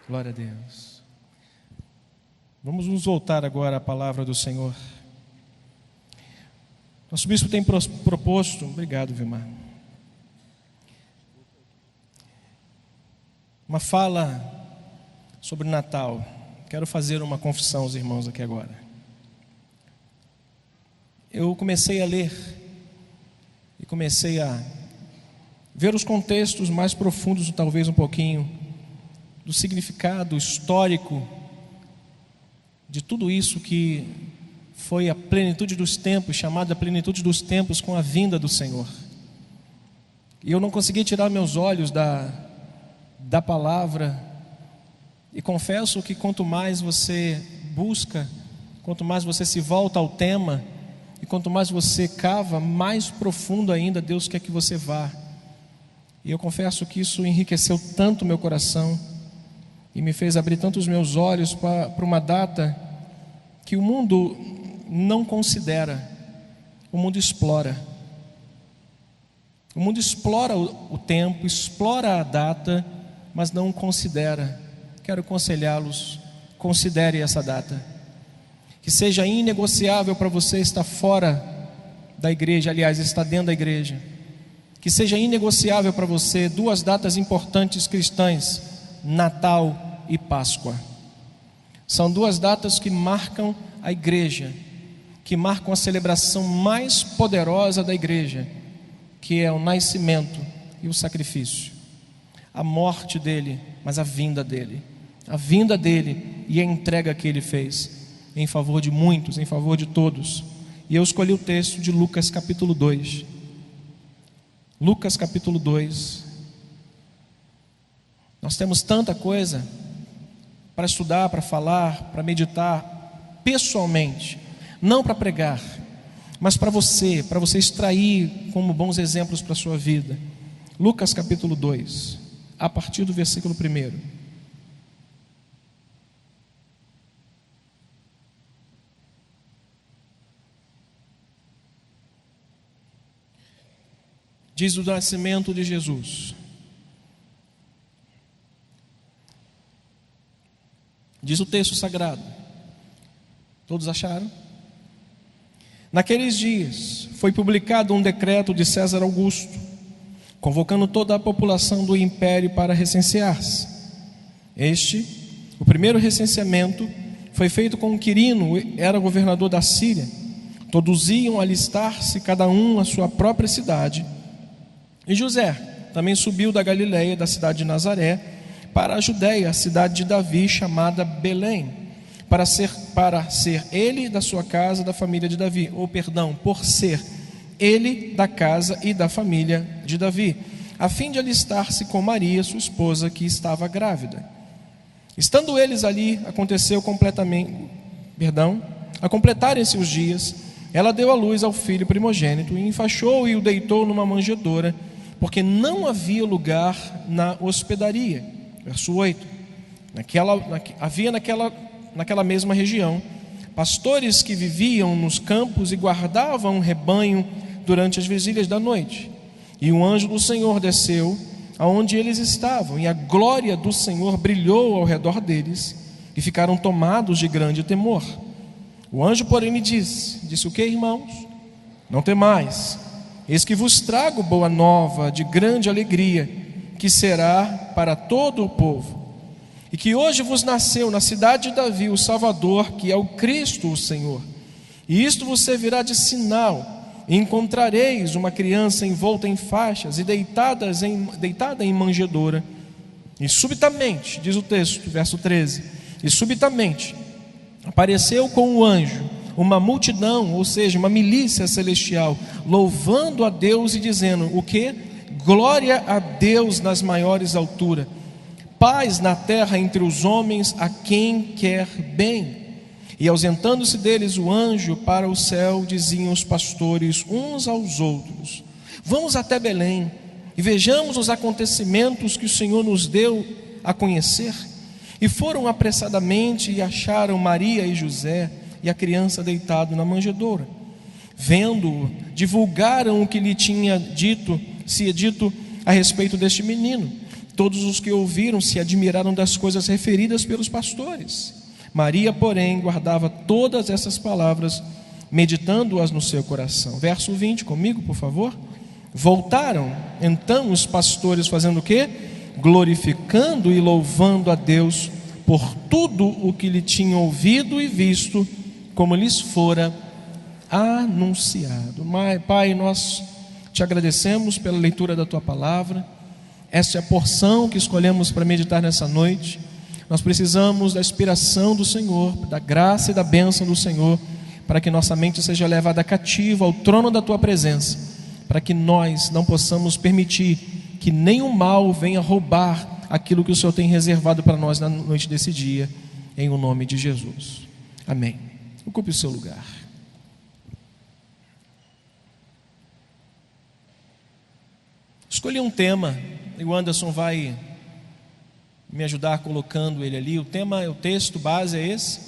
Glória a Deus. Vamos nos voltar agora à palavra do Senhor. Nosso bispo tem proposto, obrigado, Vilmar, uma fala sobre Natal. Quero fazer uma confissão aos irmãos aqui agora. Eu comecei a ler e comecei a ver os contextos mais profundos, talvez um pouquinho, do significado histórico de tudo isso que foi a plenitude dos tempos, chamada plenitude dos tempos com a vinda do Senhor. E eu não consegui tirar meus olhos da palavra, e confesso que quanto mais você busca, quanto mais você se volta ao tema, e quanto mais você cava, mais profundo ainda Deus quer que você vá. E eu confesso que isso enriqueceu tanto meu coração, e me fez abrir tanto os meus olhos para uma data que o mundo não considera, o mundo explora. O mundo explora o tempo, explora a data, mas não considera. Quero aconselhá-los, considere essa data. Que seja inegociável para você estar fora da igreja, aliás, estar dentro da igreja. Que seja inegociável para você duas datas importantes cristãs, Natal e Páscoa. São duas datas que marcam a igreja, que marcam a celebração mais poderosa da igreja, que é o nascimento e o sacrifício. A morte dele, mas a vinda dele. A vinda dele e a entrega que ele fez em favor de muitos, em favor de todos. E eu escolhi o texto de Lucas capítulo 2. Lucas capítulo 2. Nós temos tanta coisa para estudar, para falar, para meditar pessoalmente, não para pregar, mas para você extrair como bons exemplos para a sua vida. Lucas capítulo 2, a partir do versículo 1. Diz o nascimento de Jesus. Diz o texto sagrado. Todos acharam? Naqueles dias foi publicado um decreto de César Augusto, convocando toda a população do império para recensear-se. O primeiro recenseamento, foi feito com Quirino, era governador da Síria. Todos iam alistar-se, cada um na sua própria cidade. E José também subiu da Galileia, da cidade de Nazaré, para a Judeia, a cidade de Davi, chamada Belém, para ser ele da sua casa, da família de Davi, por ser ele da casa e da família de Davi, a fim de alistar-se com Maria, sua esposa, que estava grávida. Estando eles ali, a completarem-se os dias, ela deu à luz ao filho primogênito, e enfaixou e o deitou numa manjedoura, porque não havia lugar na hospedaria. Verso 8. Havia naquela mesma região pastores que viviam nos campos e guardavam um rebanho durante as vigílias da noite. E um anjo do Senhor desceu aonde eles estavam, e a glória do Senhor brilhou ao redor deles, e ficaram tomados de grande temor. O anjo, porém, lhe disse o que, irmãos? Não temais, eis que vos trago boa nova de grande alegria, que será para todo o povo, e que hoje vos nasceu na cidade de Davi o Salvador, que é o Cristo o Senhor. E isto vos servirá de sinal: e encontrareis uma criança envolta em faixas e deitada em manjedoura. E subitamente, diz o texto, verso 13, e subitamente apareceu com o anjo uma multidão, ou seja, uma milícia celestial, louvando a Deus e dizendo o quê? Glória a Deus nas maiores alturas, paz na terra entre os homens a quem quer bem. E ausentando-se deles o anjo para o céu, diziam os pastores uns aos outros: vamos até Belém e vejamos os acontecimentos que o Senhor nos deu a conhecer. E foram apressadamente e acharam Maria e José e a criança deitado na manjedoura. Vendo-o, divulgaram o que lhe tinha dito a respeito deste menino. Todos os que ouviram se admiraram das coisas referidas pelos pastores. Maria, porém, guardava todas essas palavras, meditando-as no seu coração. Verso 20, comigo, por favor. Voltaram, então, os pastores fazendo o quê? Glorificando e louvando a Deus por tudo o que lhe tinham ouvido e visto, como lhes fora anunciado. Pai, nós te agradecemos pela leitura da tua palavra. Esta é a porção que escolhemos para meditar nessa noite. Nós precisamos da inspiração do Senhor, da graça e da bênção do Senhor, para que nossa mente seja levada cativa ao trono da tua presença, para que nós não possamos permitir que nenhum mal venha roubar aquilo que o Senhor tem reservado para nós na noite desse dia, em o nome de Jesus. Amém. Ocupe o seu lugar. Escolhi um tema, e o Anderson vai me ajudar colocando ele ali. O tema, o texto base é esse,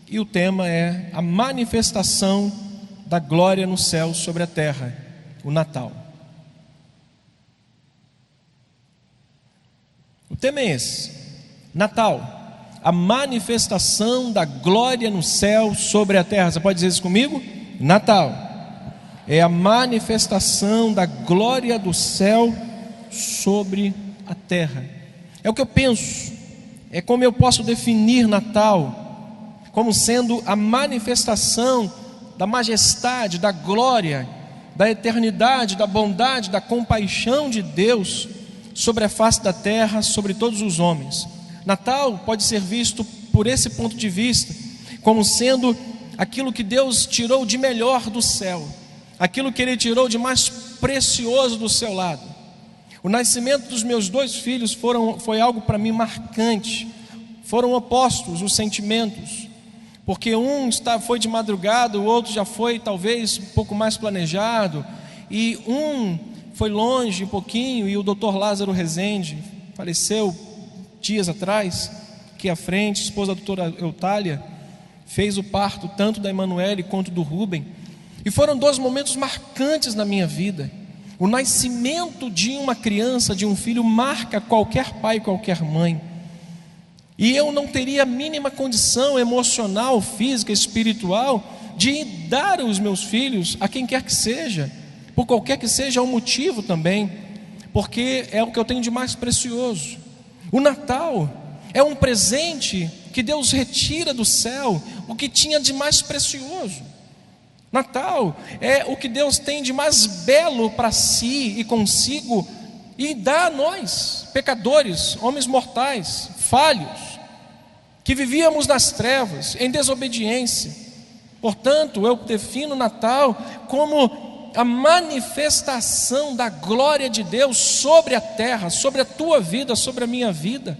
e o tema é a manifestação da glória no céu sobre a terra, o Natal. O tema é esse, Natal, a manifestação da glória no céu sobre a terra. Você pode dizer isso comigo? Natal é a manifestação da glória do céu sobre a terra. É o que eu penso, é como eu posso definir Natal, como sendo a manifestação da majestade, da glória, da eternidade, da bondade, da compaixão de Deus sobre a face da terra, sobre todos os homens. Natal pode ser visto por esse ponto de vista, como sendo aquilo que Deus tirou de melhor do céu, aquilo que Ele tirou de mais precioso do seu lado. O nascimento dos meus 2 filhos foi algo para mim marcante. Foram opostos os sentimentos, porque um foi de madrugada, o outro já foi talvez um pouco mais planejado, e um foi longe um pouquinho, e o Dr. Lázaro Rezende faleceu dias atrás, aqui à frente, esposa da doutora Eutália, fez o parto tanto da Emanuele quanto do Rubem. E foram 2 momentos marcantes na minha vida. O nascimento de uma criança, de um filho, marca qualquer pai, qualquer mãe. E eu não teria a mínima condição emocional, física, espiritual, de dar os meus filhos a quem quer que seja, por qualquer que seja o motivo também, porque é o que eu tenho de mais precioso. O Natal é um presente que Deus retira do céu o que tinha de mais precioso. Natal é o que Deus tem de mais belo para si e consigo, e dá a nós, pecadores, homens mortais, falhos, que vivíamos nas trevas, em desobediência. Portanto, eu defino o Natal como a manifestação da glória de Deus sobre a terra, sobre a tua vida, sobre a minha vida.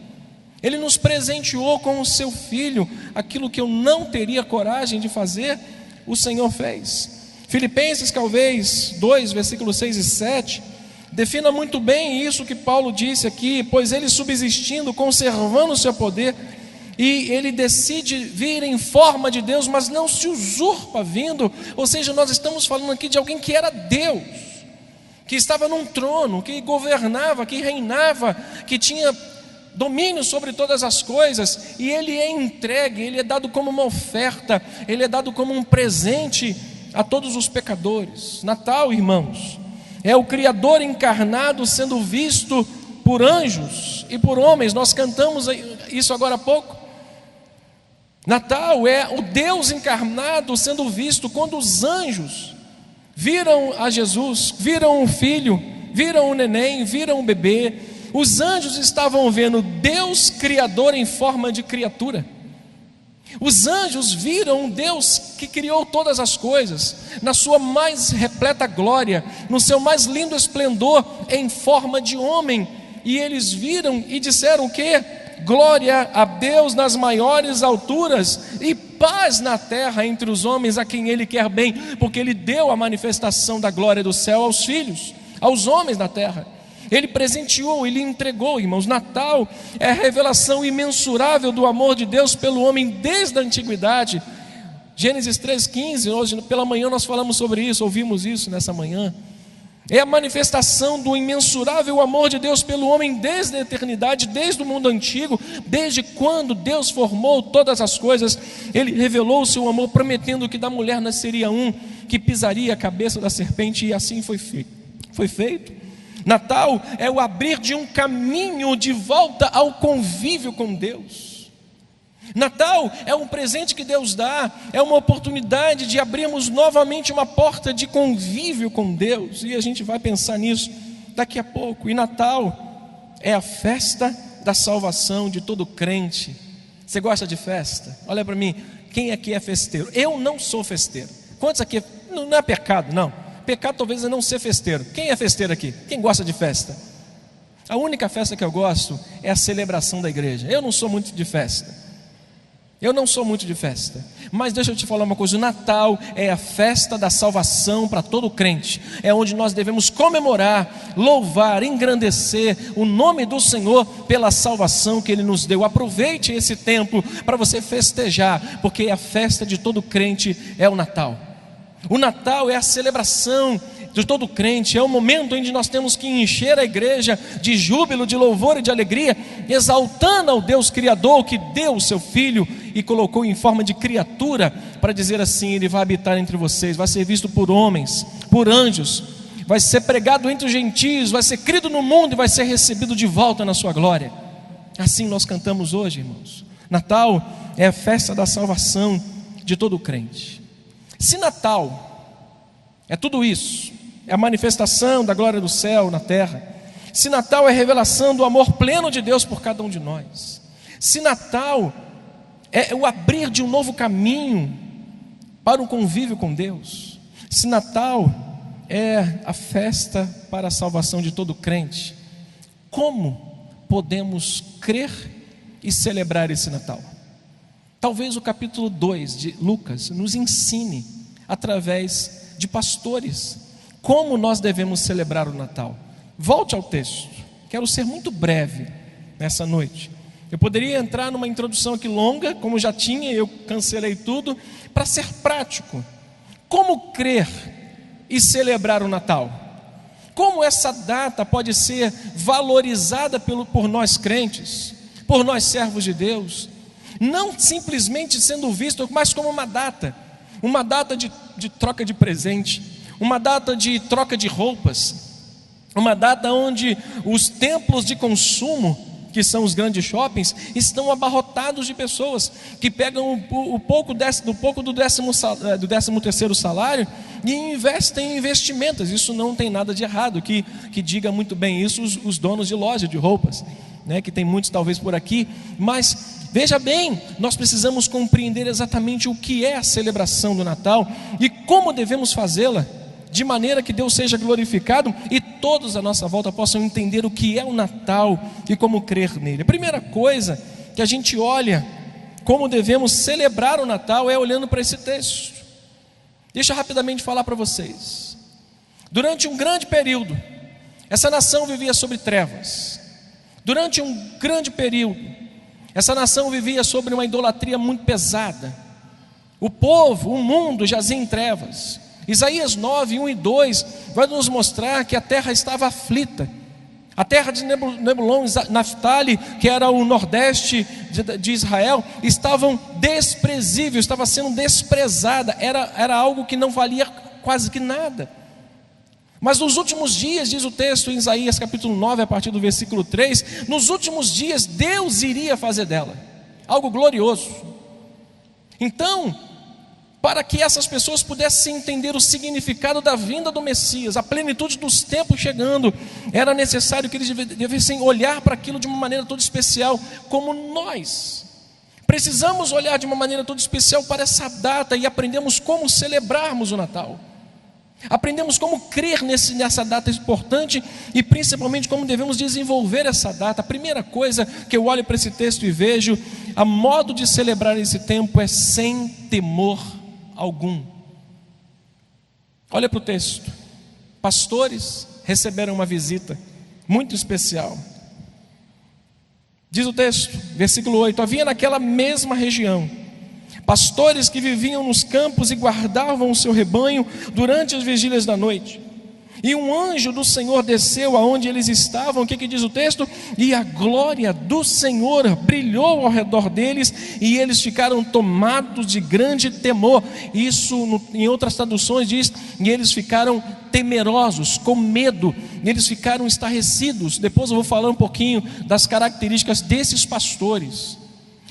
Ele nos presenteou com o seu Filho, aquilo que eu não teria coragem de fazer, o Senhor fez. Filipenses talvez 2, versículos 6 e 7, defina muito bem isso que Paulo disse aqui: pois ele subsistindo, conservando o seu poder, e ele decide vir em forma de Deus, mas não se usurpa vindo. Ou seja, nós estamos falando aqui de alguém que era Deus, que estava num trono, que governava, que reinava, que tinha domínio sobre todas as coisas, e ele é entregue, ele é dado como uma oferta, ele é dado como um presente a todos os pecadores. Natal, irmãos, é o Criador encarnado sendo visto por anjos e por homens. Nós cantamos isso agora há pouco. Natal é o Deus encarnado sendo visto quando os anjos viram a Jesus, viram o filho, viram o neném, viram o bebê. Os anjos estavam vendo Deus Criador em forma de criatura. Os anjos viram um Deus que criou todas as coisas, na sua mais repleta glória, no seu mais lindo esplendor, em forma de homem. E eles viram e disseram o quê? Glória a Deus nas maiores alturas e paz na terra entre os homens a quem Ele quer bem, porque Ele deu a manifestação da glória do céu aos filhos, aos homens da terra. Ele presenteou, Ele entregou, irmãos. Natal é a revelação imensurável do amor de Deus pelo homem desde a antiguidade. Gênesis 3,15, hoje pela manhã nós falamos sobre isso, ouvimos isso nessa manhã. É a manifestação do imensurável amor de Deus pelo homem desde a eternidade, desde o mundo antigo, desde quando Deus formou todas as coisas. Ele revelou o seu amor, prometendo que da mulher nasceria um que pisaria a cabeça da serpente, e assim foi feito. Natal é o abrir de um caminho de volta ao convívio com Deus. Natal é um presente que Deus dá, é uma oportunidade de abrirmos novamente uma porta de convívio com Deus, e a gente vai pensar nisso daqui a pouco. E Natal é a festa da salvação de todo crente. Você gosta de festa? Olha para mim, quem aqui é festeiro? Eu não sou festeiro. Quantos aqui? Não é pecado, não. Pecado talvez é não ser festeiro. Quem é festeiro aqui? Quem gosta de festa? A única festa que eu gosto é a celebração da igreja. Eu não sou muito de festa. Mas deixa eu te falar uma coisa: o Natal é a festa da salvação para todo crente. É onde nós devemos comemorar, louvar, engrandecer o nome do Senhor pela salvação que Ele nos deu. Aproveite esse tempo para você festejar, porque a festa de todo crente é o Natal. O Natal é a celebração de todo crente, é o momento em que nós temos que encher a igreja de júbilo, de louvor e de alegria, exaltando ao Deus Criador que deu o seu Filho e colocou em forma de criatura, para dizer assim: Ele vai habitar entre vocês, vai ser visto por homens, por anjos, vai ser pregado entre os gentios, vai ser crido no mundo e vai ser recebido de volta na sua glória. Assim nós cantamos hoje, irmãos. Natal é a festa da salvação de todo crente. Se Natal é tudo isso, é a manifestação da glória do céu na terra, se Natal é a revelação do amor pleno de Deus por cada um de nós, se Natal é o abrir de um novo caminho para o convívio com Deus, se Natal é a festa para a salvação de todo crente, como podemos crer e celebrar esse Natal? Talvez o capítulo 2 de Lucas nos ensine, através de pastores, como nós devemos celebrar o Natal. Volte ao texto. Quero ser muito breve nessa noite. Eu poderia entrar numa introdução aqui longa, como já tinha, eu cancelei tudo, para ser prático. Como crer e celebrar o Natal? Como essa data pode ser valorizada por nós crentes, por nós servos de Deus, não simplesmente sendo visto, mas como uma data de troca de presente, uma data de troca de roupas, uma data onde os templos de consumo, que são os grandes shoppings, estão abarrotados de pessoas que pegam o pouco do 13º salário e investem em investimentos. Isso não tem nada de errado, que diga muito bem isso os donos de loja de roupas, né, que tem muitos talvez por aqui. Mas veja bem, nós precisamos compreender exatamente o que é a celebração do Natal e como devemos fazê-la, de maneira que Deus seja glorificado e todos à nossa volta possam entender o que é o Natal e como crer nele. A primeira coisa que a gente olha como devemos celebrar o Natal é olhando para esse texto. Deixa eu rapidamente falar para vocês. Durante um grande período, essa nação vivia sobre trevas. Durante um grande período, essa nação vivia sobre uma idolatria muito pesada. O povo, o mundo jazia em trevas. Isaías 9, 1 e 2 vai nos mostrar que a terra estava aflita. A terra de Nebulon e Naftali, que era o nordeste de Israel, estavam desprezíveis, estava sendo desprezada, era algo que não valia quase que nada. Mas nos últimos dias, diz o texto em Isaías capítulo 9, a partir do versículo 3, nos últimos dias Deus iria fazer dela algo glorioso. Então, para que essas pessoas pudessem entender o significado da vinda do Messias, a plenitude dos tempos chegando, era necessário que eles devessem olhar para aquilo de uma maneira toda especial, como nós precisamos olhar de uma maneira toda especial para essa data, e aprendemos como celebrarmos o Natal. Aprendemos como crer nessa data importante e principalmente como devemos desenvolver essa data. A primeira coisa que eu olho para esse texto e vejo, a modo de celebrar esse tempo é sem temor algum. Olha para o texto. Pastores receberam uma visita muito especial. Diz o texto, versículo 8: havia naquela mesma região pastores que viviam nos campos e guardavam o seu rebanho durante as vigílias da noite. E um anjo do Senhor desceu aonde eles estavam. O que diz o texto? E a glória do Senhor brilhou ao redor deles, e eles ficaram tomados de grande temor. Isso em outras traduções diz: e eles ficaram temerosos, com medo, eles ficaram estarrecidos. Depois eu vou falar um pouquinho das características desses pastores.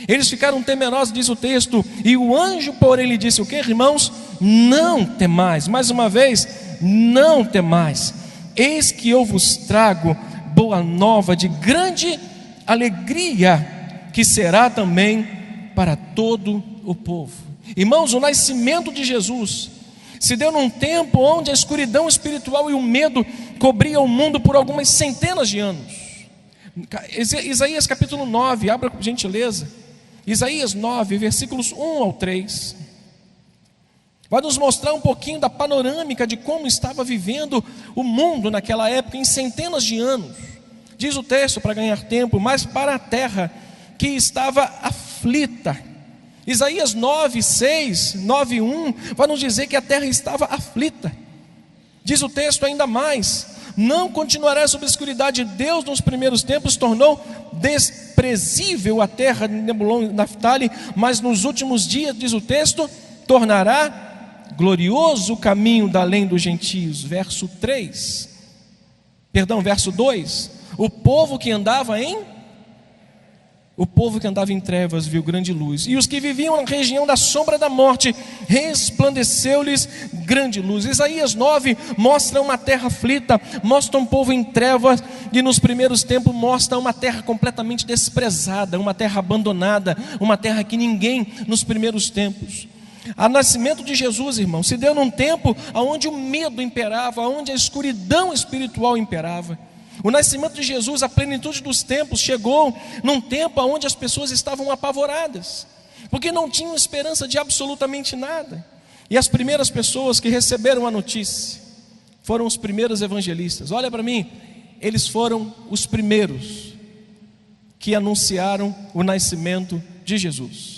Eles ficaram temerosos, diz o texto, e o anjo, porém, lhe disse o que, irmãos? Não temais. Mais uma vez, não temais. Eis que eu vos trago boa nova de grande alegria, que será também para todo o povo. Irmãos, o nascimento de Jesus se deu num tempo onde a escuridão espiritual e o medo cobriam o mundo por algumas centenas de anos. Isaías capítulo 9, abra por gentileza. Isaías 9, versículos 1 ao 3. Vai nos mostrar um pouquinho da panorâmica de como estava vivendo o mundo naquela época, em centenas de anos. Diz o texto, para ganhar tempo: mas para a terra que estava aflita. Isaías 9, 6, 9, 1 vai nos dizer que a terra estava aflita. Diz o texto ainda mais: não continuará sob a escuridade. Deus nos primeiros tempos tornou desprezível a terra de Nebulon e Naftali, mas nos últimos dias, diz o texto, tornará glorioso o caminho da além dos gentios. Verso 2: o povo que andava em trevas viu grande luz, e os que viviam na região da sombra da morte, resplandeceu-lhes grande luz. Isaías 9 mostra uma terra aflita, mostra um povo em trevas, e nos primeiros tempos mostra uma terra completamente desprezada, uma terra abandonada, uma terra que ninguém nos primeiros tempos. O nascimento de Jesus, irmão, se deu num tempo onde o medo imperava, onde a escuridão espiritual imperava. O nascimento de Jesus, a plenitude dos tempos, chegou num tempo onde as pessoas estavam apavoradas, porque não tinham esperança de absolutamente nada. E as primeiras pessoas que receberam a notícia foram os primeiros evangelistas. Olha para mim, eles foram os primeiros que anunciaram o nascimento de Jesus.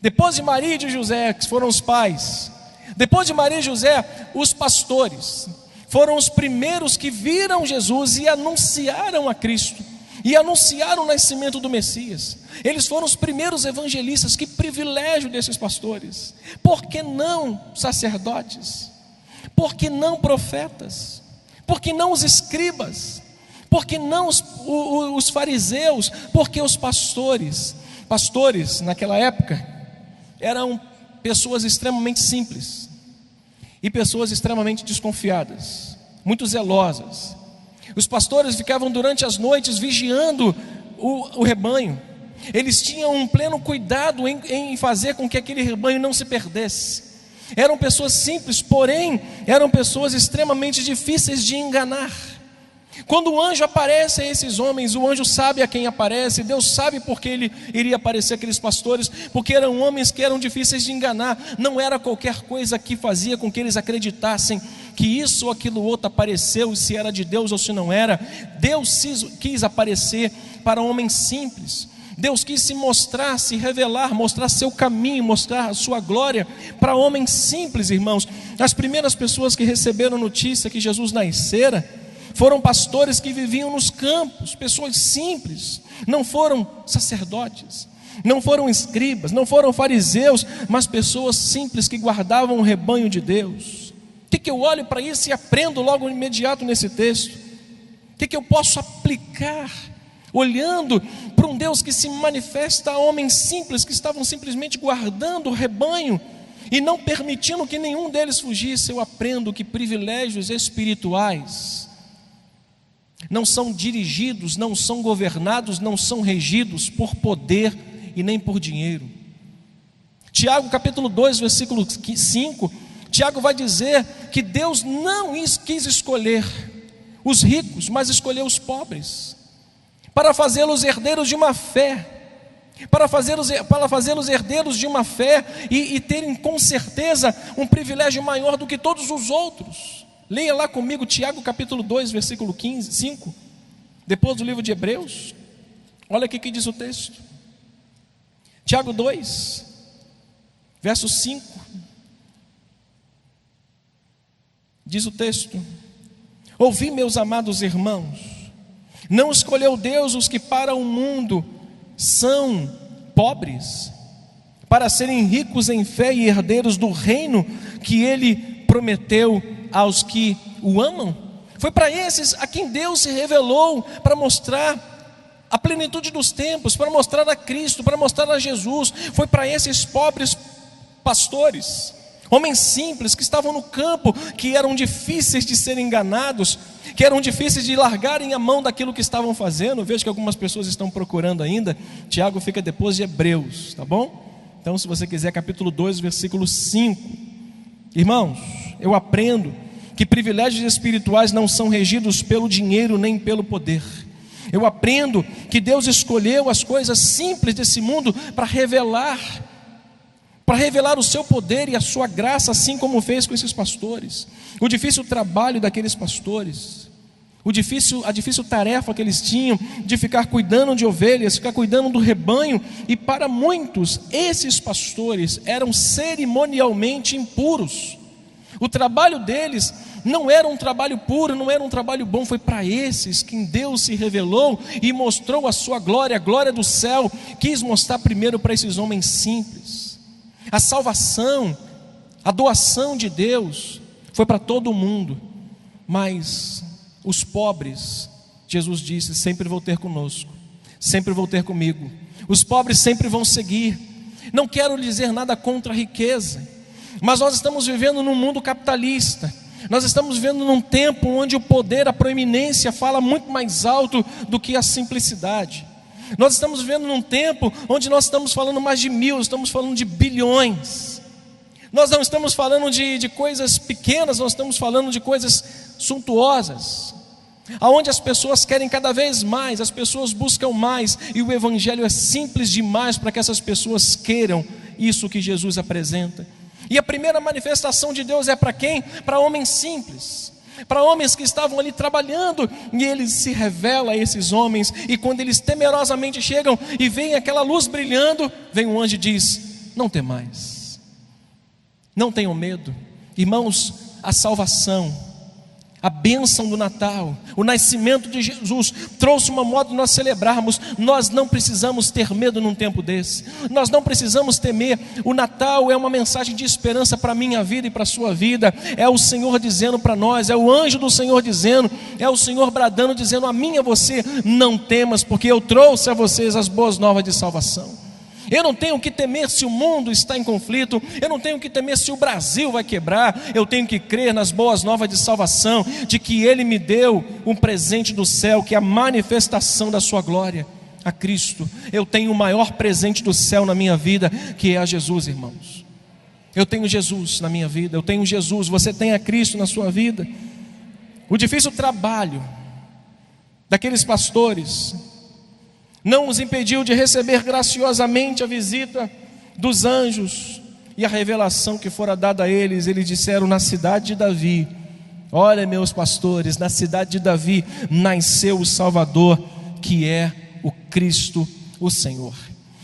Depois de Maria e de José, que foram os pais, depois de Maria e José, os pastores foram os primeiros que viram Jesus e anunciaram a Cristo, e anunciaram o nascimento do Messias. Eles foram os primeiros evangelistas. Que privilégio desses pastores! Por que não sacerdotes? Por que não profetas? Por que não os escribas? Por que não os fariseus? Porque os pastores naquela época eram pessoas extremamente simples e pessoas extremamente desconfiadas, muito zelosas. Os pastores ficavam durante as noites vigiando o rebanho. Eles tinham um pleno cuidado em fazer com que aquele rebanho não se perdesse. Eram pessoas simples, porém eram pessoas extremamente difíceis de enganar. Quando o anjo aparece a esses homens, o anjo sabe a quem aparece. Deus sabe por que ele iria aparecer àqueles pastores, porque eram homens que eram difíceis de enganar. Não era qualquer coisa que fazia com que eles acreditassem que isso ou aquilo outro apareceu, se era de Deus ou se não era. Deus quis aparecer para homens simples. Deus quis se mostrar, se revelar, mostrar seu caminho, mostrar a sua glória para homens simples, irmãos. As primeiras pessoas que receberam notícia que Jesus nascera foram pastores que viviam nos campos, pessoas simples. Não foram sacerdotes, não foram escribas, não foram fariseus, mas pessoas simples que guardavam o rebanho de Deus. O que eu olho para isso e aprendo logo imediato nesse texto? O que eu posso aplicar, olhando para um Deus que se manifesta a homens simples, que estavam simplesmente guardando o rebanho e não permitindo que nenhum deles fugisse? Eu aprendo que privilégios espirituais não são dirigidos, não são governados, não são regidos por poder e nem por dinheiro. Tiago capítulo 2, versículo 5, Tiago vai dizer que Deus não quis escolher os ricos, mas escolheu os pobres, para fazê-los herdeiros de uma fé, para fazê-los herdeiros de uma fé e terem com certeza um privilégio maior do que todos os outros. Leia lá comigo Tiago capítulo 2, versículo 5, depois do livro de Hebreus. Olha aqui que diz o texto. Tiago 2, verso 5. Diz o texto: Ouvi, meus amados irmãos, não escolheu Deus os que para o mundo são pobres, para serem ricos em fé e herdeiros do reino que Ele prometeu aos que o amam? Foi para esses a quem Deus se revelou, para mostrar a plenitude dos tempos, para mostrar a Cristo, para mostrar a Jesus. Foi para esses pobres pastores, homens simples que estavam no campo, que eram difíceis de serem enganados, que eram difíceis de largarem a mão daquilo que estavam fazendo. Vejo que algumas pessoas estão procurando ainda. Tiago fica depois de Hebreus, tá bom? Então, se você quiser, capítulo 2, versículo 5. Irmãos, eu aprendo que privilégios espirituais não são regidos pelo dinheiro nem pelo poder. Eu aprendo que Deus escolheu as coisas simples desse mundo para revelar o seu poder e a sua graça, assim como fez com esses pastores. O difícil trabalho daqueles pastores, a difícil tarefa que eles tinham de ficar cuidando de ovelhas, ficar cuidando do rebanho. E para muitos, esses pastores eram cerimonialmente impuros. O trabalho deles não era um trabalho puro, não era um trabalho bom. Foi para esses que Deus se revelou e mostrou a sua glória, a glória do céu. Quis mostrar primeiro para esses homens simples. A salvação, a doação de Deus foi para todo mundo, mas os pobres, Jesus disse, sempre vão ter conosco, sempre vão ter comigo. Os pobres sempre vão seguir. Não quero dizer nada contra a riqueza, mas nós estamos vivendo num mundo capitalista. Nós estamos vivendo num tempo onde o poder, a proeminência fala muito mais alto do que a simplicidade. Nós estamos vivendo num tempo onde nós estamos falando mais de mil, estamos falando de bilhões. Nós não estamos falando de coisas pequenas, nós estamos falando de coisas suntuosas, aonde as pessoas querem cada vez mais, as pessoas buscam mais, e o evangelho é simples demais para que essas pessoas queiram isso que Jesus apresenta. E a primeira manifestação de Deus é para quem? Para homens simples, para homens que estavam ali trabalhando, e Ele se revela a esses homens. E quando eles temerosamente chegam e veem aquela luz brilhando, vem um anjo e diz: não temais, não tenham medo. Irmãos, a salvação, a bênção do Natal, o nascimento de Jesus trouxe uma modo de nós celebrarmos. Nós não precisamos ter medo num tempo desse, nós não precisamos temer. O Natal é uma mensagem de esperança para a minha vida e para a sua vida. É o Senhor dizendo para nós, é o anjo do Senhor dizendo, é o Senhor bradando, dizendo a mim e a você: não temas, porque eu trouxe a vocês as boas novas de salvação. Eu não tenho que temer se o mundo está em conflito, eu não tenho que temer se o Brasil vai quebrar. Eu tenho que crer nas boas novas de salvação, de que Ele me deu um presente do céu, que é a manifestação da sua glória, a Cristo. Eu tenho o maior presente do céu na minha vida, que é a Jesus, irmãos. Eu tenho Jesus na minha vida, eu tenho Jesus, você tem a Cristo na sua vida. O difícil trabalho daqueles pastores não os impediu de receber graciosamente a visita dos anjos e a revelação que fora dada a eles. Eles disseram: na cidade de Davi, olha, meus pastores, na cidade de Davi nasceu o Salvador, que é o Cristo, o Senhor.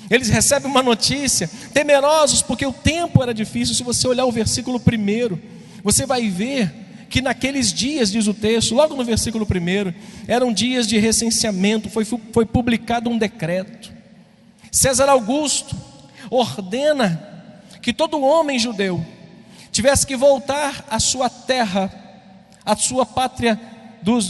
Eles recebem uma notícia, temerosos, porque o tempo era difícil. Se você olhar o versículo 1, você vai ver que naqueles dias, diz o texto, logo no versículo 1, eram dias de recenseamento. Foi publicado um decreto. César Augusto ordena que todo homem judeu tivesse que voltar à sua terra, à sua pátria dos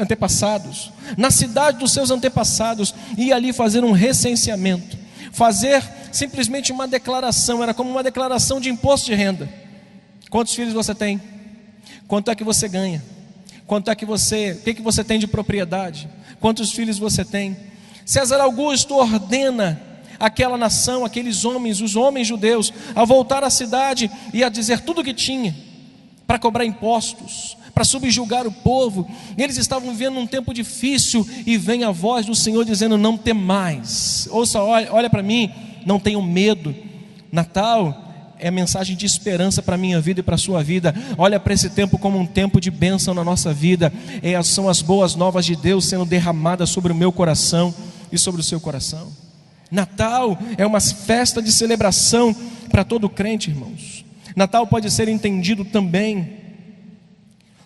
antepassados, na cidade dos seus antepassados, e ali fazer um recenseamento, fazer simplesmente uma declaração. Era como uma declaração de imposto de renda. Quantos filhos você tem? Quanto é que você ganha? Quanto é que você, o que você tem de propriedade? Quantos filhos você tem? César Augusto ordena aquela nação, aqueles homens, os homens judeus, a voltar à cidade e a dizer tudo o que tinha, para cobrar impostos, para subjugar o povo. Eles estavam vivendo um tempo difícil, e vem a voz do Senhor dizendo: não temais. Ouça, olha para mim, não tenham medo. Natal é mensagem de esperança para a minha vida e para a sua vida. Olha para esse tempo como um tempo de bênção na nossa vida. São as boas novas de Deus sendo derramadas sobre o meu coração e sobre o seu coração. Natal é uma festa de celebração para todo crente, irmãos. Natal pode ser entendido também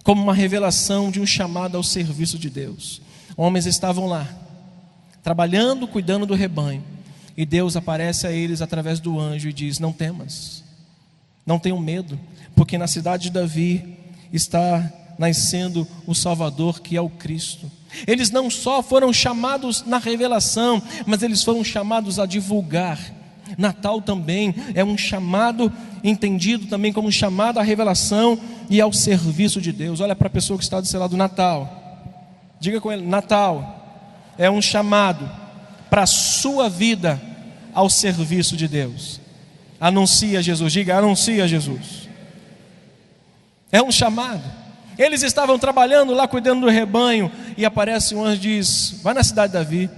como uma revelação de um chamado ao serviço de Deus. Homens estavam lá, trabalhando, cuidando do rebanho, e Deus aparece a eles através do anjo e diz: não temas, não tenham medo, porque na cidade de Davi está nascendo o Salvador, que é o Cristo. Eles não só foram chamados na revelação, mas eles foram chamados a divulgar. Natal também é um chamado, entendido também como um chamado à revelação e ao serviço de Deus. Olha para a pessoa que está do seu lado: Natal, diga com ele, Natal é um chamado para a sua vida ao serviço de Deus. Anuncia Jesus, diga, anuncia Jesus. É um chamado. Eles estavam trabalhando lá, cuidando do rebanho, e aparece um anjo e diz: vai na cidade de Davi,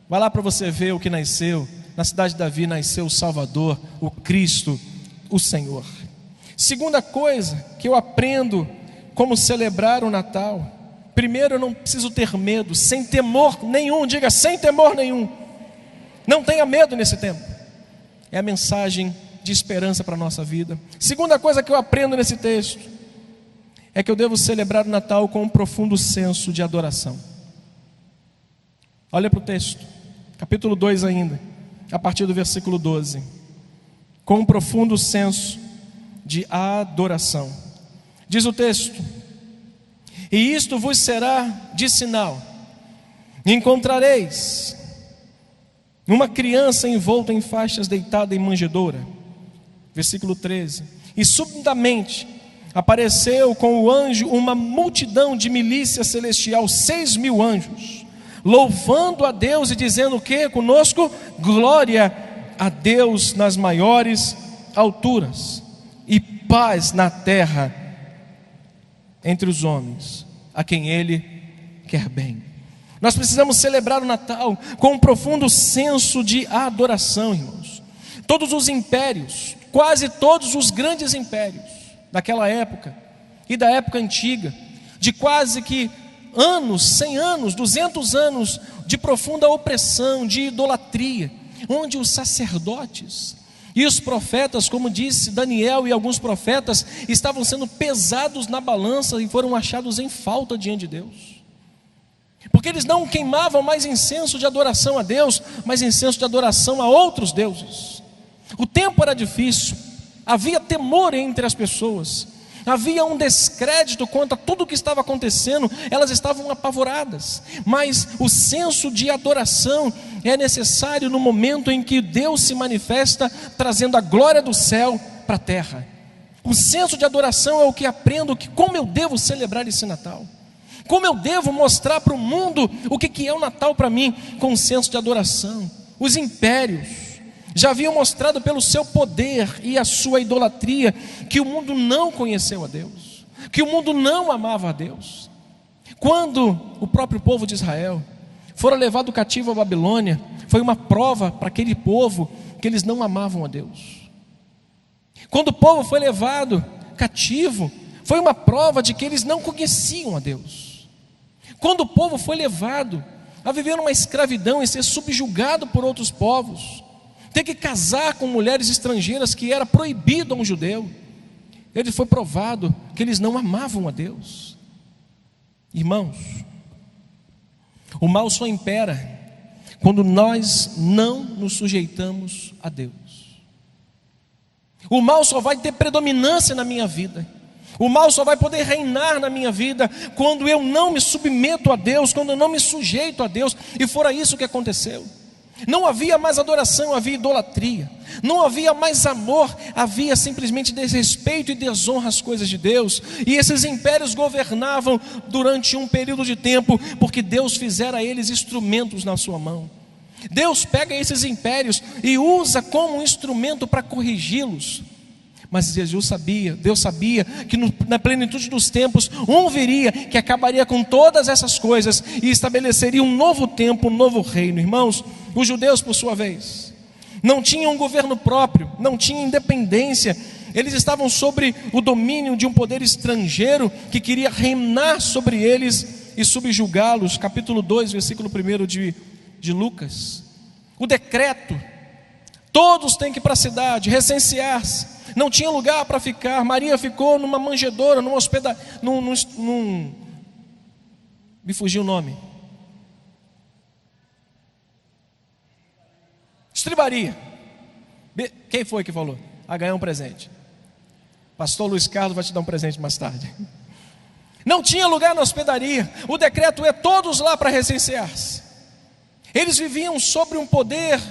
vai lá para você ver o que nasceu. Na cidade de Davi nasceu o Salvador, o Cristo, o Senhor. Segunda coisa que eu aprendo como celebrar o Natal: primeiro, eu não preciso ter medo, sem temor nenhum, diga, sem temor nenhum. Não tenha medo nesse tempo. É a mensagem de esperança para a nossa vida. Segunda coisa que eu aprendo nesse texto é que eu devo celebrar o Natal com um profundo senso de adoração. Olha para o texto, capítulo 2 ainda, a partir do versículo 12. Com um profundo senso de adoração. Diz o texto: e isto vos será de sinal: encontrareis uma criança envolta em faixas, deitada em manjedoura. Versículo 13. E subitamente apareceu com o anjo uma multidão de milícia celestial, 6.000 anjos, louvando a Deus e dizendo o que conosco? Glória a Deus nas maiores alturas, e paz na terra entre os homens, a quem Ele quer bem. Nós precisamos celebrar o Natal com um profundo senso de adoração, irmãos. Todos os impérios, quase todos os grandes impérios daquela época e da época antiga, de quase que anos, 100 anos, 200 anos de profunda opressão, de idolatria, onde os sacerdotes e os profetas, como disse Daniel e alguns profetas, estavam sendo pesados na balança e foram achados em falta diante de Deus, porque eles não queimavam mais incenso de adoração a Deus, mas incenso de adoração a outros deuses. O tempo era difícil, havia temor entre as pessoas, havia um descrédito quanto a tudo o que estava acontecendo, elas estavam apavoradas, mas o senso de adoração é necessário no momento em que Deus se manifesta, trazendo a glória do céu para a terra. O senso de adoração é o que aprendo, que como eu devo celebrar esse Natal, como eu devo mostrar para o mundo o que é o Natal para mim, com um senso de adoração. Os impérios já haviam mostrado pelo seu poder e a sua idolatria que o mundo não conheceu a Deus, que o mundo não amava a Deus. Quando o próprio povo de Israel fora levado cativo à Babilônia, foi uma prova para aquele povo que eles não amavam a Deus. Quando o povo foi levado cativo, foi uma prova de que eles não conheciam a Deus. Quando o povo foi levado a viver numa escravidão e ser subjugado por outros povos, ter que casar com mulheres estrangeiras, que era proibido a um judeu, ele foi provado que eles não amavam a Deus. Irmãos, o mal só impera quando nós não nos sujeitamos a Deus. O mal só vai ter predominância na minha vida, o mal só vai poder reinar na minha vida quando eu não me submeto a Deus, quando eu não me sujeito a Deus. E fora isso que aconteceu. Não havia mais adoração, havia idolatria. Não havia mais amor, havia simplesmente desrespeito e desonra às coisas de Deus. E esses impérios governavam durante um período de tempo, porque Deus fizera eles instrumentos na sua mão. Deus pega esses impérios e usa como um instrumento para corrigi-los. Mas Deus sabia que na plenitude dos tempos, um viria que acabaria com todas essas coisas e estabeleceria um novo tempo, um novo reino. Irmãos, os judeus, por sua vez, não tinham um governo próprio, não tinham independência. Eles estavam sobre o domínio de um poder estrangeiro que queria reinar sobre eles e subjugá-los. Capítulo 2, versículo 1 de Lucas. O decreto: todos têm que ir para a cidade, recensear-se, não tinha lugar para ficar. Maria ficou numa manjedoura, numa hospeda, me fugiu o nome. Estribaria. Quem foi que falou? A ganhar um presente. Pastor Luiz Carlos vai te dar um presente mais tarde. Não tinha lugar na hospedaria. O decreto é todos lá para recensear-se. Eles viviam sobre um poder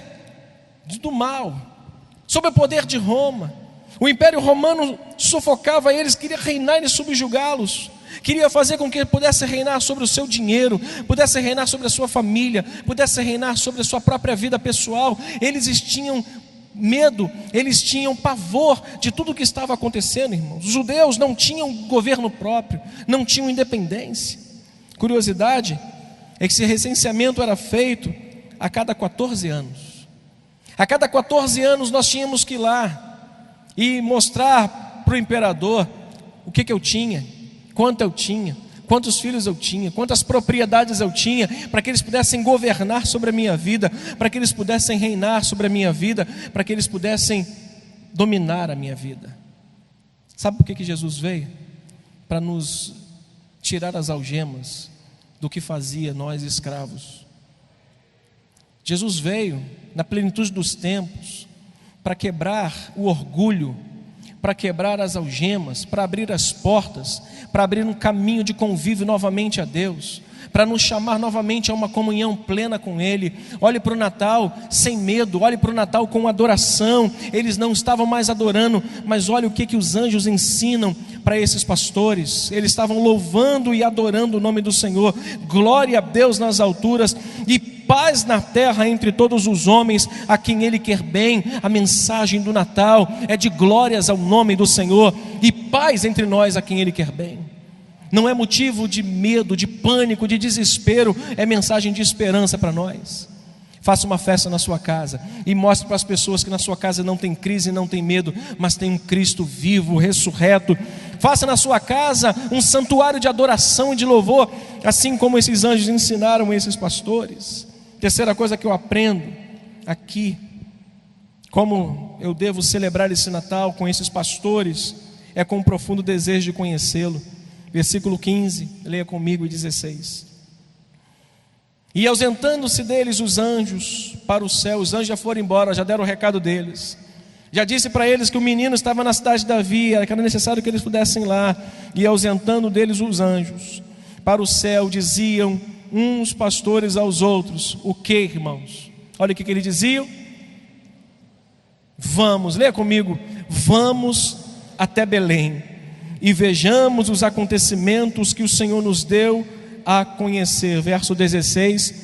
do mal, sob o poder de Roma. O Império Romano sufocava eles, queria reinar e subjugá-los. Queria fazer com que ele pudesse reinar sobre o seu dinheiro, pudesse reinar sobre a sua família, pudesse reinar sobre a sua própria vida pessoal. Eles tinham medo, eles tinham pavor de tudo o que estava acontecendo, irmãos. Os judeus não tinham governo próprio, não tinham independência. Curiosidade é que esse recenseamento era feito a cada 14 anos. A cada 14 anos nós tínhamos que ir lá e mostrar para o imperador o que eu tinha, quanto eu tinha, quantos filhos eu tinha, quantas propriedades eu tinha, para que eles pudessem governar sobre a minha vida, para que eles pudessem reinar sobre a minha vida, para que eles pudessem dominar a minha vida. Sabe por que Jesus veio? Para nos tirar as algemas do que fazia nós escravos. Jesus veio na plenitude dos tempos para quebrar o orgulho, para quebrar as algemas, para abrir as portas, para abrir um caminho de convívio novamente a Deus, para nos chamar novamente a uma comunhão plena com Ele. Olhe para o Natal sem medo, olhe para o Natal com adoração. Eles não estavam mais adorando, mas olha o que os anjos ensinam para esses pastores. Eles estavam louvando e adorando o nome do Senhor. Glória a Deus nas alturas e paz na terra entre todos os homens a quem Ele quer bem. A mensagem do Natal é de glórias ao nome do Senhor e paz entre nós a quem Ele quer bem. Não é motivo de medo, de pânico, de desespero, é mensagem de esperança para nós. Faça uma festa na sua casa e mostre para as pessoas que na sua casa não tem crise, não tem medo, mas tem um Cristo vivo, ressurreto. Faça na sua casa um santuário de adoração e de louvor, assim como esses anjos ensinaram esses pastores. Terceira coisa que eu aprendo aqui, como eu devo celebrar esse Natal com esses pastores, é com um profundo desejo de conhecê-lo. Versículo 15, leia comigo, 16. E ausentando-se deles os anjos para o céu, os anjos já foram embora, já deram o recado deles. Já disse para eles que o menino estava na cidade de Davi, que era necessário que eles pudessem ir lá. E ausentando deles os anjos para o céu, diziam uns pastores aos outros: o que, irmãos? Olha o que eles diziam. Vamos, leia comigo. Vamos até Belém e vejamos os acontecimentos que o Senhor nos deu a conhecer. Verso 16.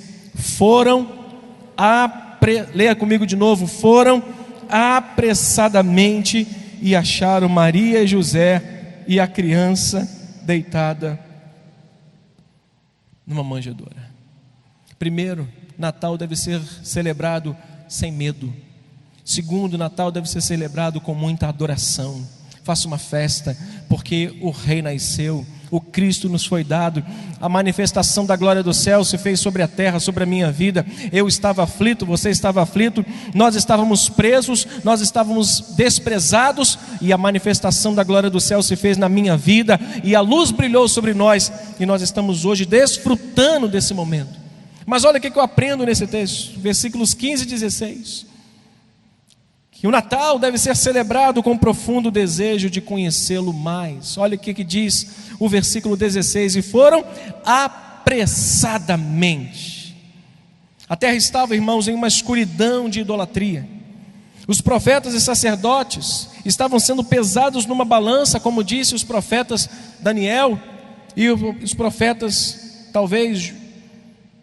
Leia comigo de novo. Foram apressadamente e acharam Maria e José e a criança deitada numa manjedoura. Primeiro, Natal deve ser celebrado sem medo. Segundo, Natal deve ser celebrado com muita adoração. Faça uma festa, porque o Rei nasceu, o Cristo nos foi dado, a manifestação da glória do céu se fez sobre a terra, sobre a minha vida. Eu estava aflito, você estava aflito, nós estávamos presos, nós estávamos desprezados, e a manifestação da glória do céu se fez na minha vida, e a luz brilhou sobre nós, e nós estamos hoje desfrutando desse momento. Mas olha o que eu aprendo nesse texto, versículos 15 e 16. Que o Natal deve ser celebrado com um profundo desejo de conhecê-lo mais. Olha o que diz o versículo 16: e foram apressadamente. A terra estava, irmãos, em uma escuridão de idolatria. Os profetas e sacerdotes estavam sendo pesados numa balança, como disse os profetas Daniel e os profetas, talvez,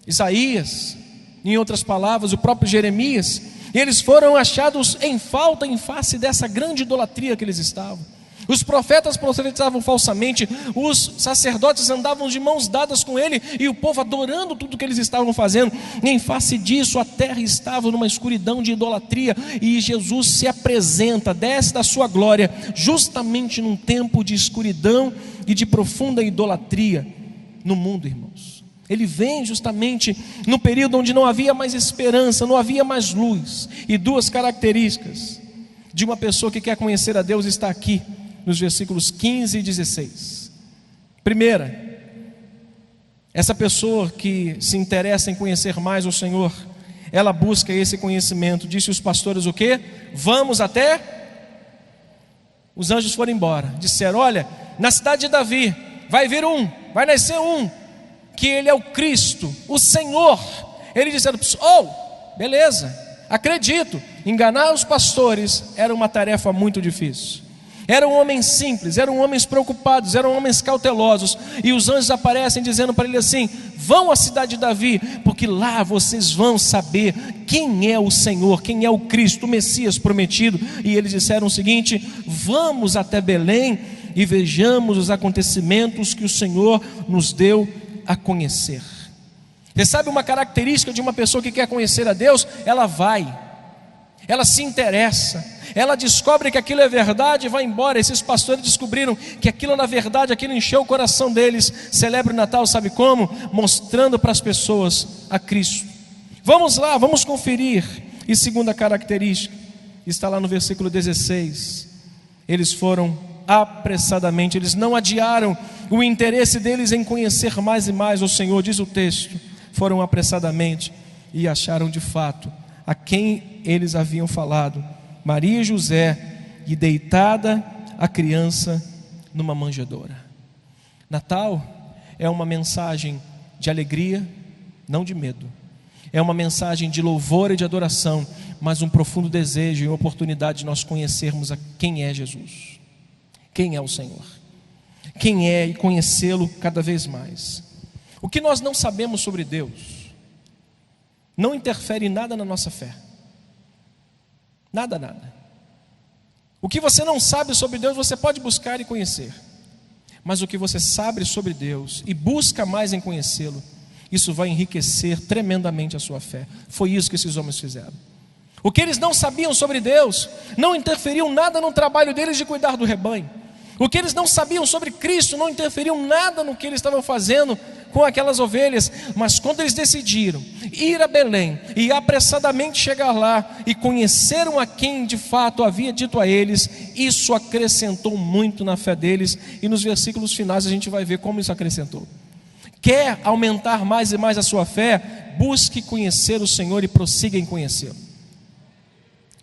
Isaías, em outras palavras, o próprio Jeremias. E eles foram achados em falta em face dessa grande idolatria que eles estavam. Os profetas profetizavam falsamente, os sacerdotes andavam de mãos dadas com ele, e o povo adorando tudo que eles estavam fazendo. E em face disso, a terra estava numa escuridão de idolatria, e Jesus se apresenta, desce da sua glória, justamente num tempo de escuridão e de profunda idolatria no mundo, irmãos. Ele vem justamente no período onde não havia mais esperança, não havia mais luz. E duas características de uma pessoa que quer conhecer a Deus está aqui, nos versículos 15 e 16. Primeira, essa pessoa que se interessa em conhecer mais o Senhor, ela busca esse conhecimento. Disse os pastores o quê? Vamos até... Os anjos foram embora, disseram: olha, na cidade de Davi vai nascer um, que ele é o Cristo, o Senhor. Eles disseram: beleza, acredito. Enganar os pastores era uma tarefa muito difícil. Eram homens simples, eram homens preocupados, eram homens cautelosos. E os anjos aparecem dizendo para ele assim: vão à cidade de Davi, porque lá vocês vão saber quem é o Senhor, quem é o Cristo, o Messias prometido. E eles disseram o seguinte: vamos até Belém e vejamos os acontecimentos que o Senhor nos deu a conhecer. Você sabe uma característica de uma pessoa que quer conhecer a Deus? Ela vai, ela se interessa, ela descobre que aquilo é verdade e vai embora. Esses pastores descobriram que aquilo na verdade, aquilo encheu o coração deles. Celebra o Natal, sabe como? Mostrando para as pessoas a Cristo. Vamos lá, vamos conferir. E segunda característica, está lá no versículo 16. Eles foram apressadamente, eles não adiaram o interesse deles em conhecer mais e mais o Senhor. Diz o texto: foram apressadamente e acharam de fato a quem eles haviam falado, Maria e José, e deitada a criança numa manjedoura. Natal é uma mensagem de alegria, não de medo. É uma mensagem de louvor e de adoração, mas um profundo desejo e oportunidade de nós conhecermos a quem é Jesus, quem é o Senhor, quem é, e conhecê-lo cada vez mais. O que nós não sabemos sobre Deus não interfere em nada na nossa fé. Nada, nada. O que você não sabe sobre Deus, você pode buscar e conhecer. Mas o que você sabe sobre Deus e busca mais em conhecê-lo, isso vai enriquecer tremendamente a sua fé. Foi isso que esses homens fizeram. O que eles não sabiam sobre Deus não interferiu nada no trabalho deles de cuidar do rebanho. O que eles não sabiam sobre Cristo não interferiu nada no que eles estavam fazendo com aquelas ovelhas. Mas quando eles decidiram ir a Belém e apressadamente chegar lá e conheceram a quem de fato havia dito a eles, isso acrescentou muito na fé deles. E nos versículos finais a gente vai ver como isso acrescentou. Quer aumentar mais e mais a sua fé? Busque conhecer o Senhor e prossiga em conhecê-lo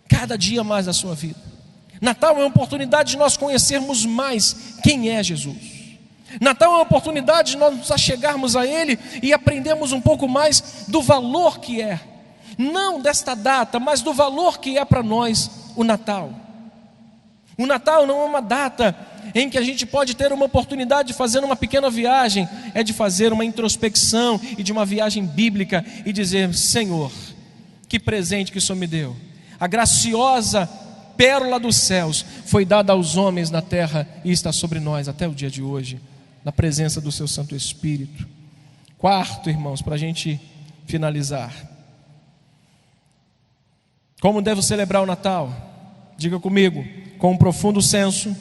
cada dia mais da sua vida. Natal é uma oportunidade de nós conhecermos mais quem é Jesus. Natal é uma oportunidade de nós nos achegarmos a Ele e aprendermos um pouco mais do valor que é, não desta data, mas do valor que é para nós o Natal. O Natal não é uma data em que a gente pode ter uma oportunidade de fazer uma pequena viagem, é de fazer uma introspecção e de uma viagem bíblica e dizer: Senhor, que presente que o Senhor me deu. A graciosa pérola dos céus foi dada aos homens na terra e está sobre nós até o dia de hoje, na presença do seu Santo Espírito. Quarto, irmãos, para a gente finalizar, como devo celebrar o Natal? Diga comigo: com um profundo senso.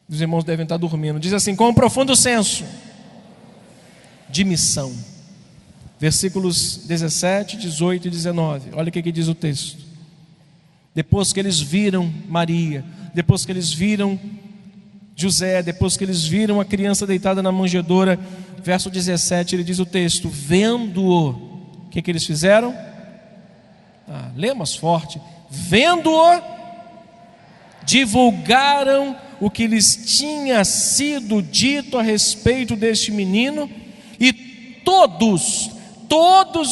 Os irmãos devem estar dormindo. Diz assim: com um profundo senso de missão. Versículos 17, 18 e 19. Olha o que diz o texto. Depois que eles viram Maria, depois que eles viram José, depois que eles viram a criança deitada na manjedoura, verso 17, ele diz o texto: vendo-o, o que eles fizeram? Lê mais forte. Vendo-o, divulgaram o que lhes tinha sido dito a respeito deste menino, e todos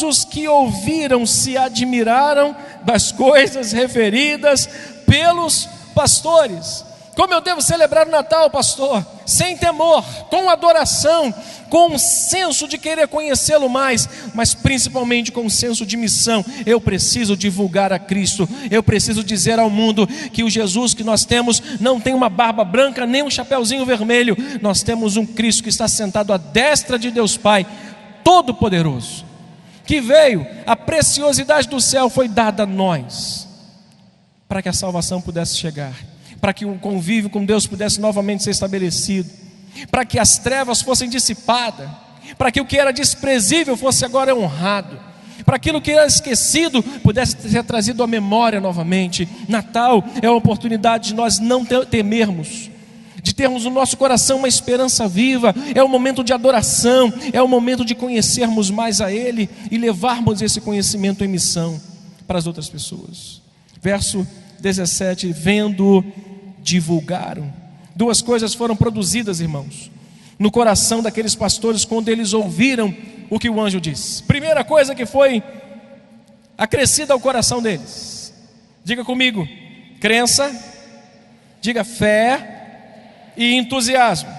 os que ouviram se admiraram das coisas referidas pelos pastores. Como eu devo celebrar o Natal, pastor? Sem temor, com adoração, com um senso de querer conhecê-lo mais, mas principalmente com um senso de missão. Eu preciso divulgar a Cristo, eu preciso dizer ao mundo que o Jesus que nós temos não tem uma barba branca, nem um chapeuzinho vermelho. Nós temos um Cristo que está sentado à destra de Deus Pai Todo-Poderoso, que veio, a preciosidade do céu foi dada a nós, para que a salvação pudesse chegar, para que o convívio com Deus pudesse novamente ser estabelecido, para que as trevas fossem dissipadas, para que o que era desprezível fosse agora honrado, para aquilo que era esquecido pudesse ser trazido à memória novamente. Natal é a oportunidade de nós não temermos, de termos no nosso coração uma esperança viva. É um momento de adoração, é um momento de conhecermos mais a Ele e levarmos esse conhecimento em missão para as outras pessoas. Verso 17, vendo, divulgaram. Duas coisas foram produzidas, irmãos, no coração daqueles pastores quando eles ouviram o que o anjo disse. Primeira coisa que foi acrescida ao coração deles, diga comigo, crença, diga fé e entusiasmo.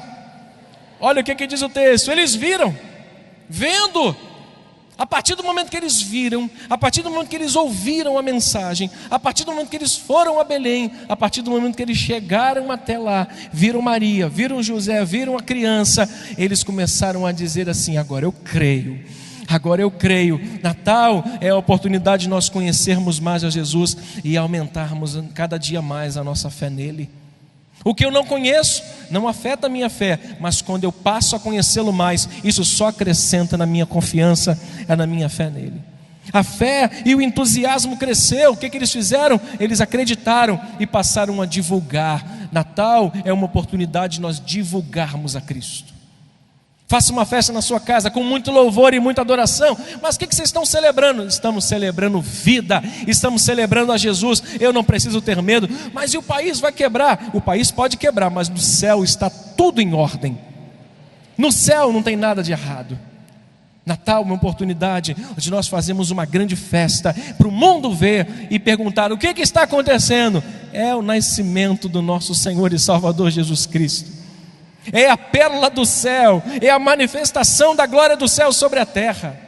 Olha o que diz o texto, eles viram, vendo. A partir do momento que eles viram, a partir do momento que eles ouviram a mensagem, a partir do momento que eles foram a Belém, a partir do momento que eles chegaram até lá, viram Maria, viram José, viram a criança, eles começaram a dizer assim: agora eu creio. Agora eu creio. Natal é a oportunidade de nós conhecermos mais a Jesus e aumentarmos cada dia mais a nossa fé nele. O que eu não conheço não afeta a minha fé, mas quando eu passo a conhecê-lo mais, isso só acrescenta na minha confiança, na minha fé nele. A fé e o entusiasmo cresceu. O que eles fizeram? Eles acreditaram e passaram a divulgar. Natal é uma oportunidade de nós divulgarmos a Cristo. Faça uma festa na sua casa com muito louvor e muita adoração. Mas o que vocês estão celebrando? Estamos celebrando vida, estamos celebrando a Jesus. Eu não preciso ter medo. Mas e o país vai quebrar? O país pode quebrar, mas no céu está tudo em ordem. No céu não tem nada de errado. Natal é uma oportunidade de nós fazermos uma grande festa para o mundo ver e perguntar: o que está acontecendo? É o nascimento do nosso Senhor e Salvador Jesus Cristo. É a pérola do céu, é a manifestação da glória do céu sobre a terra.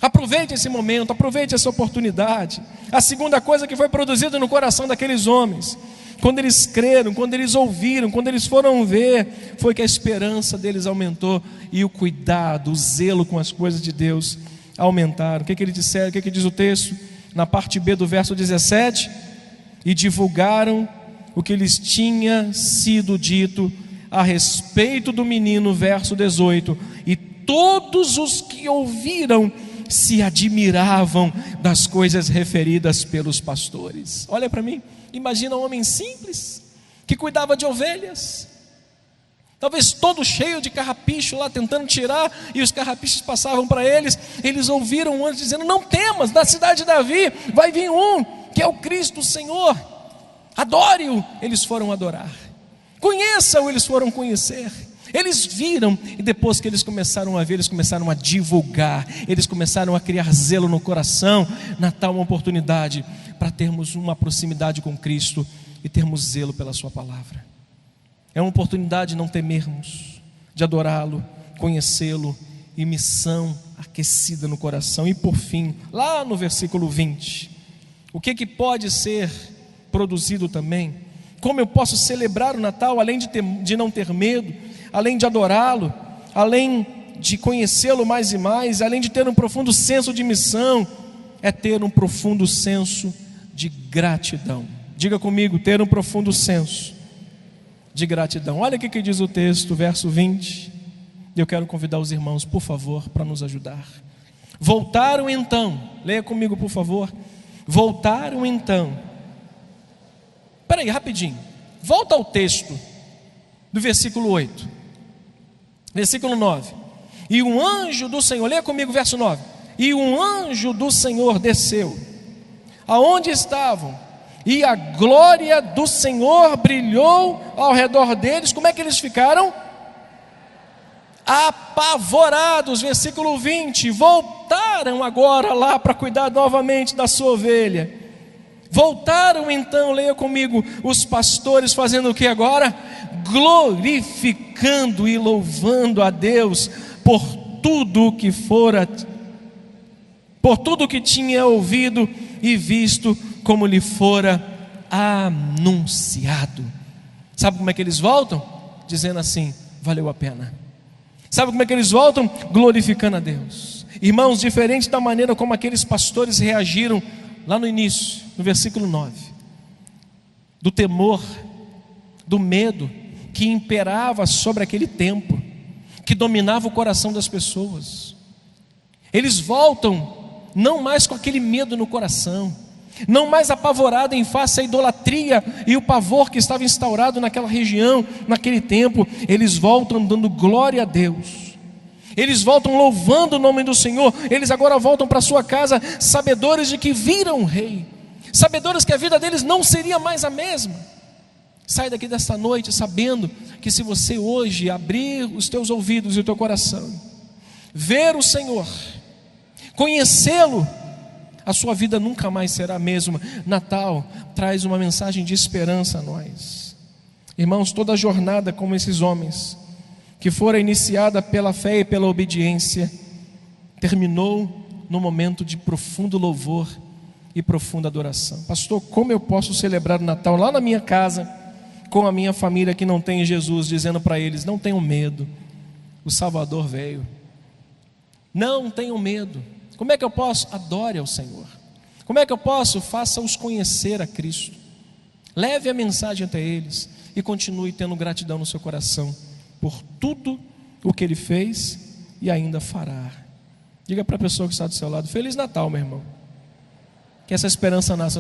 Aproveite esse momento, aproveite essa oportunidade. A segunda coisa que foi produzida no coração daqueles homens, quando eles creram, quando eles ouviram, quando eles foram ver, foi que a esperança deles aumentou e o cuidado, o zelo com as coisas de Deus aumentaram. O que ele disseram? O que diz o texto? Na parte B do verso 17: e divulgaram o que lhes tinha sido dito a respeito do menino, verso 18, e todos os que ouviram se admiravam das coisas referidas pelos pastores. Olha para mim, imagina um homem simples, que cuidava de ovelhas, talvez todo cheio de carrapicho lá, tentando tirar, e os carrapichos passavam para eles. Eles ouviram um anjo dizendo: não temas, da cidade de Davi vai vir um, que é o Cristo, o Senhor, adore-o. Eles foram adorar. Conheçam, eles foram conhecer. Eles viram, e depois que eles começaram a ver, eles começaram a divulgar, eles começaram a criar zelo no coração. Natal é uma oportunidade para termos uma proximidade com Cristo e termos zelo pela sua palavra. É uma oportunidade de não temermos, de adorá-lo, conhecê-lo, e missão aquecida no coração. E por fim, lá no versículo 20, o que pode ser produzido também? Como eu posso celebrar o Natal, além de não ter medo, além de adorá-lo, além de conhecê-lo mais e mais, além de ter um profundo senso de missão, é ter um profundo senso de gratidão. Diga comigo, ter um profundo senso de gratidão. Olha o que diz o texto, verso 20. Eu quero convidar os irmãos, por favor, para nos ajudar. Voltaram então, leia comigo por favor. Voltaram então. Espera aí, rapidinho, volta ao texto do versículo 8, versículo 9. E um anjo do Senhor, leia comigo o verso 9. E um anjo do Senhor desceu aonde estavam, e a glória do Senhor brilhou ao redor deles. Como é que eles ficaram? Apavorados. Versículo 20, voltaram agora lá para cuidar novamente da sua ovelha. Voltaram então, leia comigo, os pastores fazendo o que agora? Glorificando e louvando a Deus por tudo que fora, por tudo que tinha ouvido e visto, como lhe fora anunciado. Sabe como é que eles voltam? Dizendo assim: valeu a pena. Sabe como é que eles voltam? Glorificando a Deus. Irmãos, diferente da maneira como aqueles pastores reagiram lá no início, no versículo 9, do temor, do medo que imperava sobre aquele tempo, que dominava o coração das pessoas. Eles voltam não mais com aquele medo no coração, não mais apavorado em face à idolatria e o pavor que estava instaurado naquela região, naquele tempo. Eles voltam dando glória a Deus, eles voltam louvando o nome do Senhor. Eles agora voltam para sua casa sabedores de que viram o rei, sabedores que a vida deles não seria mais a mesma. Sai daqui desta noite sabendo que se você hoje abrir os teus ouvidos e o teu coração, ver o Senhor, conhecê-lo, a sua vida nunca mais será a mesma. Natal traz uma mensagem de esperança a nós. Irmãos, toda a jornada como esses homens, que fora iniciada pela fé e pela obediência, terminou no momento de profundo louvor e profunda adoração. Pastor, como eu posso celebrar o Natal lá na minha casa, com a minha família que não tem Jesus, dizendo para eles: não tenham medo, o Salvador veio. Não tenham medo. Como é que eu posso? Adore ao Senhor. Como é que eu posso? Faça-os conhecer a Cristo. Leve a mensagem até eles e continue tendo gratidão no seu coração por tudo o que Ele fez e ainda fará. Diga para a pessoa que está do seu lado: Feliz Natal, meu irmão. Que essa esperança nasça